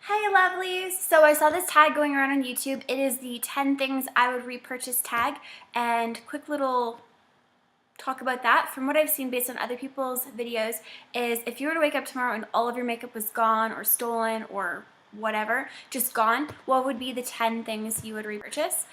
Hey lovelies! So I saw this tag going around on YouTube. It is the 10 things I would repurchase tag, and quick little talk about that. From what I've seen based on other people's videos is if you were to wake up tomorrow and all of your makeup was gone or stolen or whatever, just gone, what would be the 10 things you would repurchase?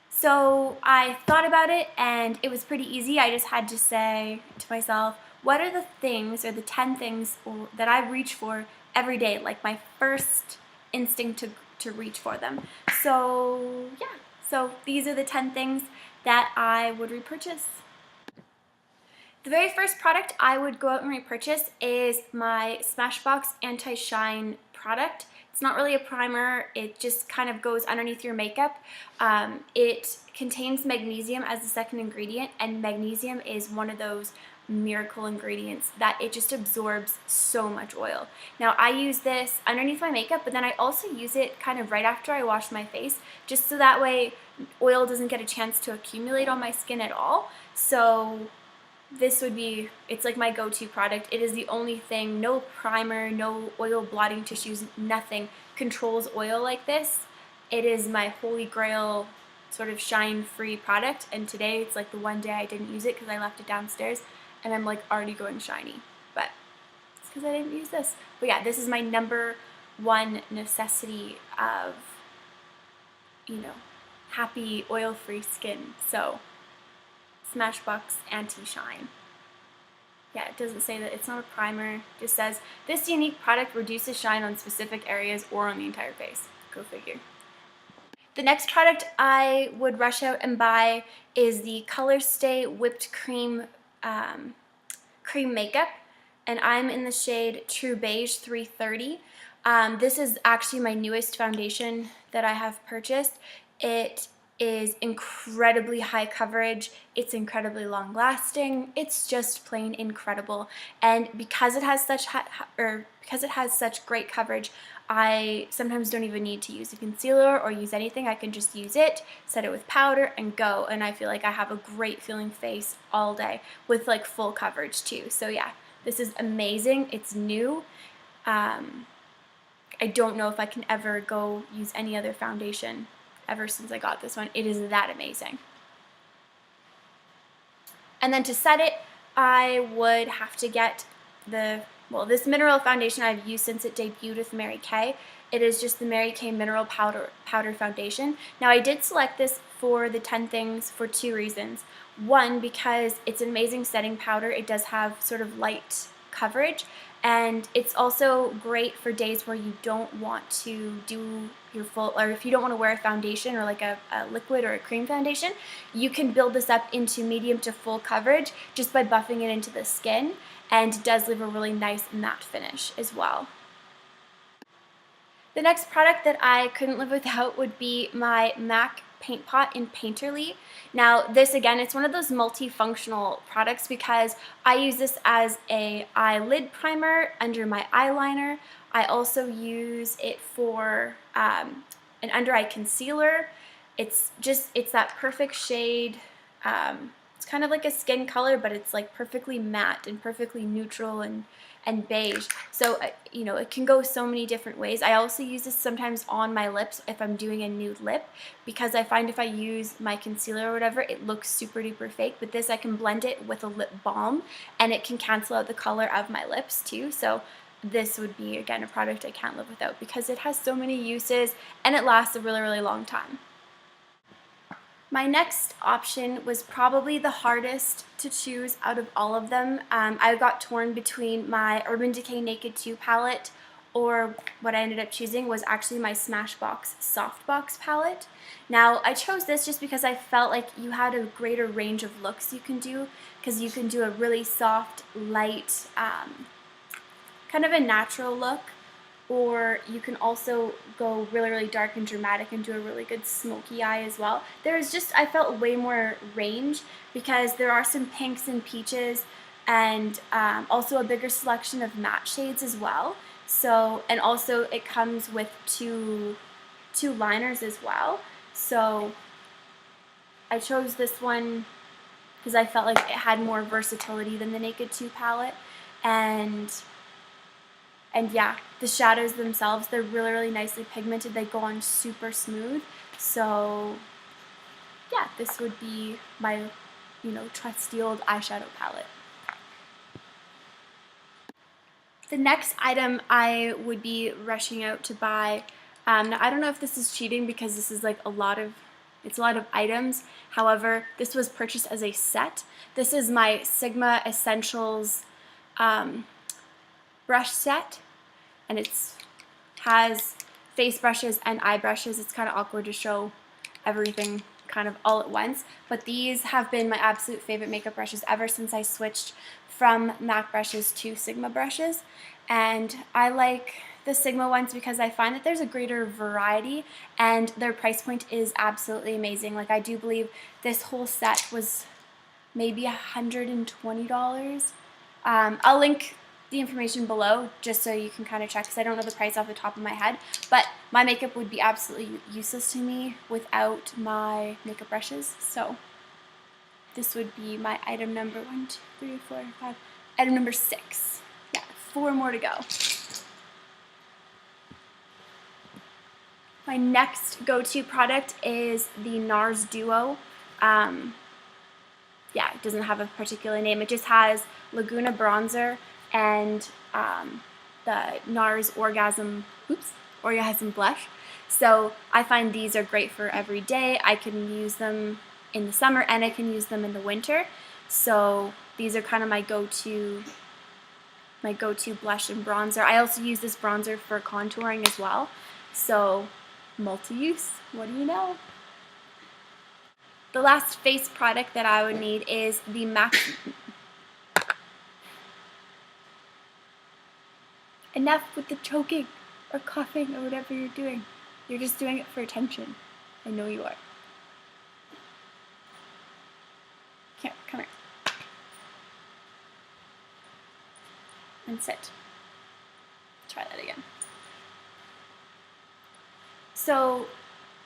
So I thought about it and it was pretty easy. I just had to say to myself, what are the things or the 10 things that I reach for every day, like my first instinct to reach for them. So yeah, so these are the 10 things that I would repurchase. The very first product I would go out and repurchase is my Smashbox AntiShine product. It's not really a primer, it just kind of goes underneath your makeup. It contains magnesium as the second ingredient, and magnesium is one of those miracle ingredients that it just absorbs so much oil. Now I use this underneath my makeup, but then I also use it kind of right after I wash my face, just so that way oil doesn't get a chance to accumulate on my skin at all. So this would be, it's like my go-to product. It is the only thing, no primer, no oil blotting tissues, nothing controls oil like this. It is my holy grail sort of shine-free product, and today it's like the one day I didn't use it because I left it downstairs and I'm like already going shiny, but it's because I didn't use this. But yeah, this is my number one necessity of, you know, happy oil-free skin. So Smashbox AntiShine. Yeah, it doesn't say that, it's not a primer. It just says, this unique product reduces shine on specific areas or on the entire face. Go figure. The next product I would rush out and buy is the Colorstay Whipped Cream Cream Makeup. And I'm in the shade True Beige 330. This is actually my newest foundation that I have purchased. It is incredibly high coverage, it's incredibly long lasting, it's just plain incredible. And because it has such great coverage, I sometimes don't even need to use a concealer or use anything. I can just use it, set it with powder, and go, and I feel like I have a great feeling face all day with like full coverage too. So yeah, this is amazing. It's new. I don't know if I can ever go use any other foundation ever since I got this one. It is that amazing. And then to set it, I would have to get this mineral foundation I've used since it debuted with Mary Kay. It is just the Mary Kay Mineral Powder Foundation. Now I did select this for the 10 things for two reasons. One, because it's an amazing setting powder. It does have sort of light coverage, and it's also great for days where you don't want to do your full, or if you don't want to wear a foundation or like a liquid or a cream foundation, you can build this up into medium to full coverage just by buffing it into the skin, and it does leave a really nice matte finish as well. The next product that I couldn't live without would be my MAC Paint Pot in Painterly. Now this, again, it's one of those multifunctional products because I use this as a eyelid primer under my eyeliner. I also use it for an under eye concealer. It's that perfect shade. It's kind of like a skin color, but it's like perfectly matte and perfectly neutral and beige. So, you know, it can go so many different ways. I also use this sometimes on my lips if I'm doing a nude lip, because I find if I use my concealer or whatever, it looks super duper fake. But this, I can blend it with a lip balm and it can cancel out the color of my lips too. So this would be, again, a product I can't live without because it has so many uses and it lasts a really, really long time. My next option was probably the hardest to choose out of all of them. I got torn between my Urban Decay Naked 2 palette, or what I ended up choosing was actually my Smashbox Softbox palette. Now, I chose this just because I felt like you had a greater range of looks you can do, because you can do a really soft, light, kind of a natural look, or you can also go really, really dark and dramatic and do a really good smoky eye as well. There's just, I felt way more range because there are some pinks and peaches, and also a bigger selection of matte shades as well. So, and also it comes with two liners as well. So I chose this one because I felt like it had more versatility than the Naked 2 palette, and And yeah, the shadows themselves, they're really, really nicely pigmented. They go on super smooth. So yeah, this would be my, you know, trusty old eyeshadow palette. The next item I would be rushing out to buy, now I don't know if this is cheating because this is like it's a lot of items. However, this was purchased as a set. This is my Sigma Essentials brush set, and it has face brushes and eye brushes. It's kind of awkward to show everything kind of all at once, but these have been my absolute favorite makeup brushes ever since I switched from MAC brushes to Sigma brushes. And I like the Sigma ones because I find that there's a greater variety and their price point is absolutely amazing. Like, I do believe this whole set was maybe $120. I'll link the information below just so you can kind of check, because I don't know the price off the top of my head, but my makeup would be absolutely useless to me without my makeup brushes. So this would be my item number 1, 2, 3, 4, 5, item number 6. Yeah, 4 more to go. My next go-to product is the Nars Duo. Yeah, it doesn't have a particular name. It just has Laguna bronzer and the Nars Orgasm blush. So I find these are great for every day. I can use them in the summer and I can use them in the winter. So these are kind of my go-to blush and bronzer. I also use this bronzer for contouring as well. So multi-use, what do you know? The last face product that I would need is the MAC. Enough with the choking or coughing or whatever you're doing. You're just doing it for attention. I know you are. Come here. And sit. Try that again. So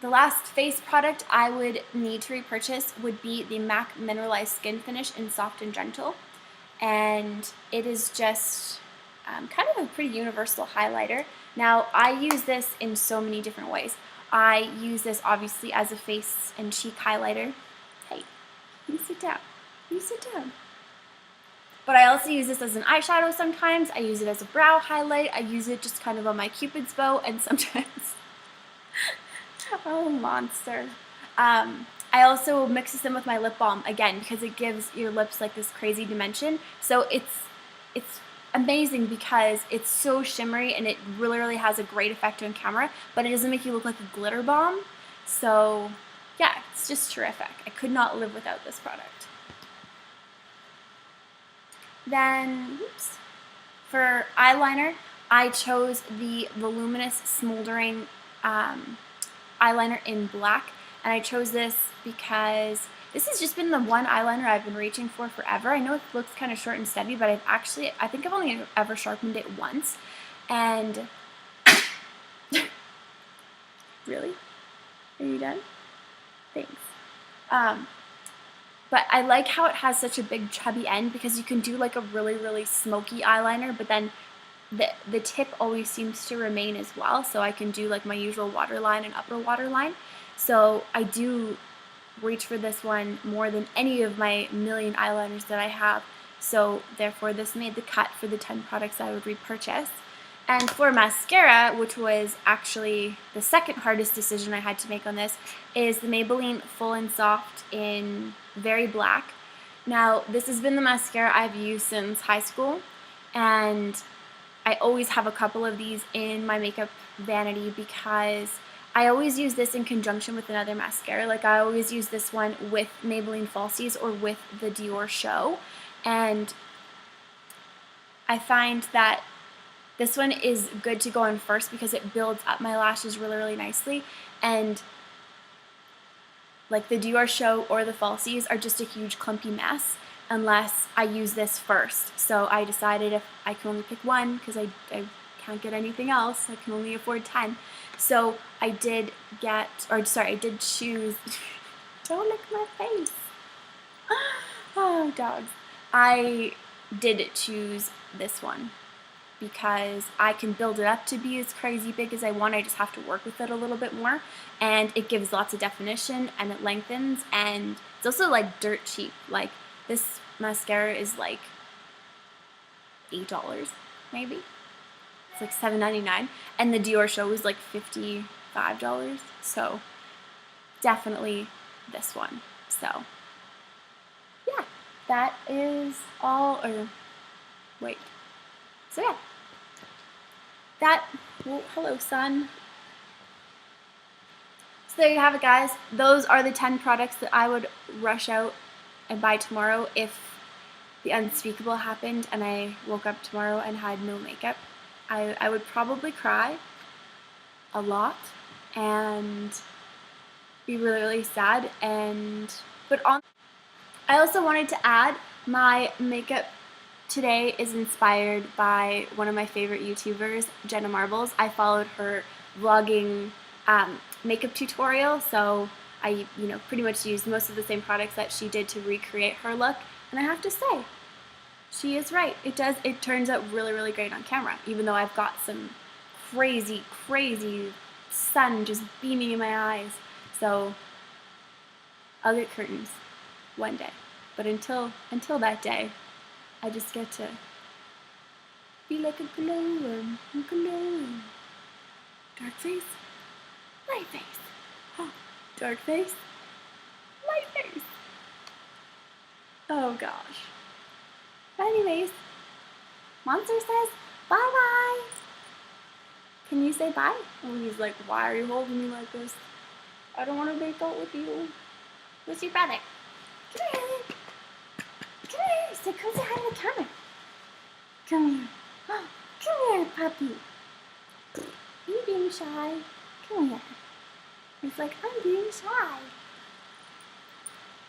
the last face product I would need to repurchase would be the MAC Mineralize Skin Finish in Soft and Gentle. And it is just kind of a pretty universal highlighter. Now, I use this in so many different ways. I use this obviously as a face and cheek highlighter. Hey, you sit down. You sit down. But I also use this as an eyeshadow sometimes. I use it as a brow highlight. I use it just kind of on my Cupid's bow, and sometimes oh, monster. I also mix this in with my lip balm, again, because it gives your lips like this crazy dimension. So it's amazing because it's so shimmery and it really has a great effect on camera, but it doesn't make you look like a glitter bomb. So yeah, it's just terrific. I could not live without this product. Then, for eyeliner, I chose the Voluminous Smoldering eyeliner in black, and I chose this because this has just been the one eyeliner I've been reaching for forever. I know it looks kind of short and stubby, but I think I've only ever sharpened it once, and really? Are you done? Thanks. But I like how it has such a big chubby end, because you can do like a really smoky eyeliner, but then the tip always seems to remain as well, so I can do like my usual waterline and upper waterline. So I do reach for this one more than any of my million eyeliners that I have, so therefore this made the cut for the 10 products I would repurchase. And for mascara, which was actually the second hardest decision I had to make on this, is the Maybelline Full and Soft in Very Black. Now, this has been the mascara I've used since high school, and I always have a couple of these in my makeup vanity because I always use this in conjunction with another mascara. Like, I always use this one with Maybelline Falsies or with the Dior Show, and I find that this one is good to go on first because it builds up my lashes really nicely, and like the Dior Show or the Falsies are just a huge clumpy mess unless I use this first. So I decided if I can only pick one, because I can't get anything else, I can only afford 10. So I did choose, don't lick my face. Oh, dogs. I did choose this one. because I can build it up to be as crazy big as I want. I just have to work with it a little bit more, and it gives lots of definition and it lengthens, and it's also like dirt cheap. Like this mascara is like $8 maybe. It's like $7.99, and the Dior show was like $55. So definitely this one. So yeah, that is all. Or wait. So yeah, that. Well, hello, sun. So there you have it, guys. Those are the 10 products that I would rush out and buy tomorrow if the unspeakable happened and I woke up tomorrow and had no makeup. I would probably cry a lot and be really, really sad. I also wanted to add, my makeup today is inspired by one of my favorite YouTubers, Jenna Marbles. I followed her vlogging makeup tutorial, so I pretty much used most of the same products that she did to recreate her look, and I have to say, she is right. It turns out really, really great on camera, even though I've got some crazy, crazy sun just beaming in my eyes. So I'll get curtains one day. But until that day, I just get to be like a glowworm, glowing. Dark face, light face. Oh, dark face, light face. Oh gosh. But anyways, Monster says bye-bye. Can you say bye? And he's like, why are you holding me like this? I don't want to make out with you. Who's your brother? Come here. Come here. Say, come say hi to the camera. Come here. Oh, come here, puppy. Are you being shy? Come here. He's like, I'm being shy.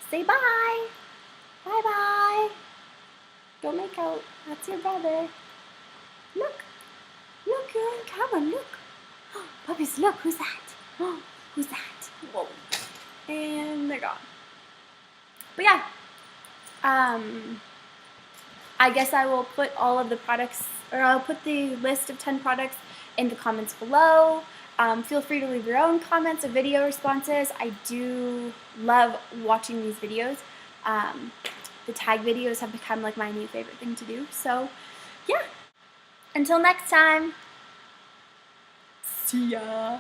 Say bye. Bye-bye. Don't make out. That's your brother. Look. Look, you're on camera. Look. Oh, puppies, look. Who's that? Oh, who's that? Whoa. And they're gone. But yeah. I guess I will put all of the products, or I'll put the list of 10 products in the comments below. Feel free to leave your own comments or video responses. I do love watching these videos. The tag videos have become like my new favorite thing to do. So yeah, until next time, see ya.